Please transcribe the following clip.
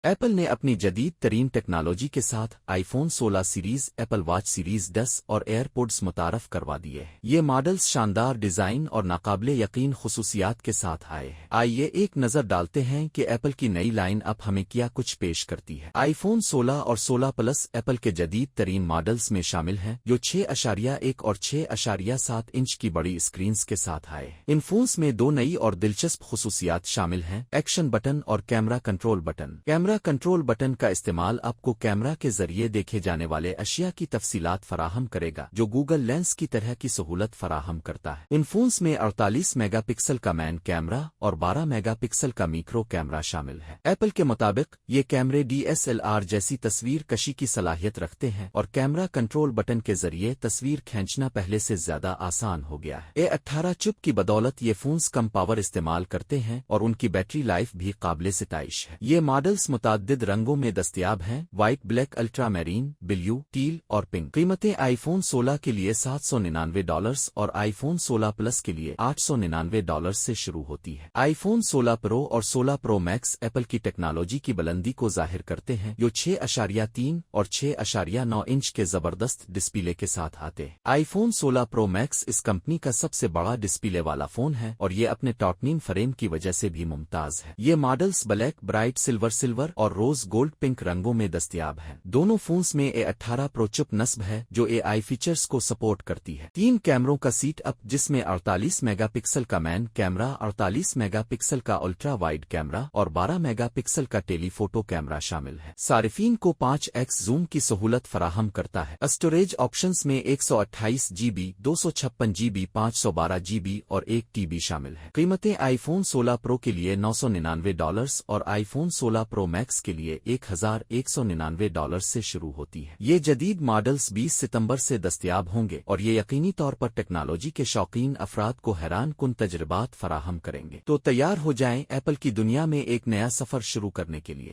Apple نے اپنی جدید ترین ٹیکنالوجی کے ساتھ iPhone 16 series, Apple watch series 10 اور ایئر پوڈز متعارف کروا دیے ہیں۔ یہ ماڈلز شاندار ڈیزائن اور ناقابل یقین خصوصیات کے ساتھ آئے ہیں۔ آئیے ایک نظر ڈالتے ہیں کہ ایپل کی نئی لائن اپ ہمیں کیا کچھ پیش کرتی ہے۔ آئی فون 16 اور 16 پلس ایپل کے جدید ترین ماڈلز میں شامل ہیں، جو 6.1 اور 6.7 انچ کی بڑی اسکرینز کے ساتھ آئے ہیں۔ ان فونز میں دو نئی اور دلچسپ خصوصیات شامل ہیں: ایکشن بٹن اور camera control button. Camera control button کا استعمال آپ کو کیمرہ کے ذریعے دیکھے جانے والے اشیاء کی تفصیلات فراہم کرے گا، جو گوگل لینس کی طرح کی سہولت فراہم کرتا ہے۔ ان فونز میں 48 میگا پکسل کا مین کیمرہ اور 12 میگا پکسل کا میکرو کیمرہ شامل ہے۔ ایپل کے مطابق یہ کیمرے DSLR جیسی تصویر کشی کی صلاحیت رکھتے ہیں، اور کیمرہ کنٹرول بٹن کے ذریعے تصویر کھینچنا پہلے سے زیادہ آسان ہو گیا ہے۔ A18 چپ کی بدولت یہ فونز کم پاور استعمال کرتے ہیں اور ان کی بیٹری لائف بھی قابل ستائش ہے۔ یہ ماڈلز متعدد رنگوں میں دستیاب ہیں: white, black, ultra marine, blue, tell اور پنک۔ قیمتیں آئی فون 16 کے لیے $799 اور آئی فون 16 پلس کے لیے $899 سے شروع ہوتی ہے۔ آئی فون 16 پرو اور 16 پرو میکس ایپل کی ٹیکنالوجی کی بلندی کو ظاہر کرتے ہیں، جو 6.3 اور 6.9 انچ کے زبردست ڈسپلے کے ساتھ آتے ہیں۔ آئی فون 16 پرو میکس اس کمپنی کا سب سے بڑا ڈسپلے والا فون ہے، اور یہ اپنے ٹاٹنین فریم کی وجہ سے بھی ممتاز ہے۔ یہ ماڈلز بلیک، برائٹ سلور اور روز گولڈ پنک رنگوں میں دستیاب ہیں۔ دونوں فونز میں A18 پرو چپ نصب ہے، جو AI فیچرز کو سپورٹ کرتی ہے۔ 3 کیمروں کا سیٹ اپ، جس میں 48 میگا پکسل کا مین کیمرہ، 48 میگا پکسل کا الٹرا وائڈ کیمرہ اور 12 میگا پکسل کا ٹیلی فوٹو کیمرہ شامل ہے۔ صارفین کو 5x زوم کی سہولت فراہم کرتا ہے۔ اسٹوریج آپشنز میں 128 GB، 256 GB، 512 GB اور 1 TB شامل ہے۔ قیمتیں آئی فون 16 پرو کے لیے $999 اور آئی فون 16 پرو میکس کے لیے $1199 سے شروع ہوتی ہے۔ یہ جدید ماڈلز 20 ستمبر سے دستیاب ہوں گے، اور یہ یقینی طور پر ٹیکنالوجی کے شوقین افراد کو حیران کن تجربات فراہم کریں گے۔ تو تیار ہو جائیں ایپل کی دنیا میں ایک نیا سفر شروع کرنے کے لیے۔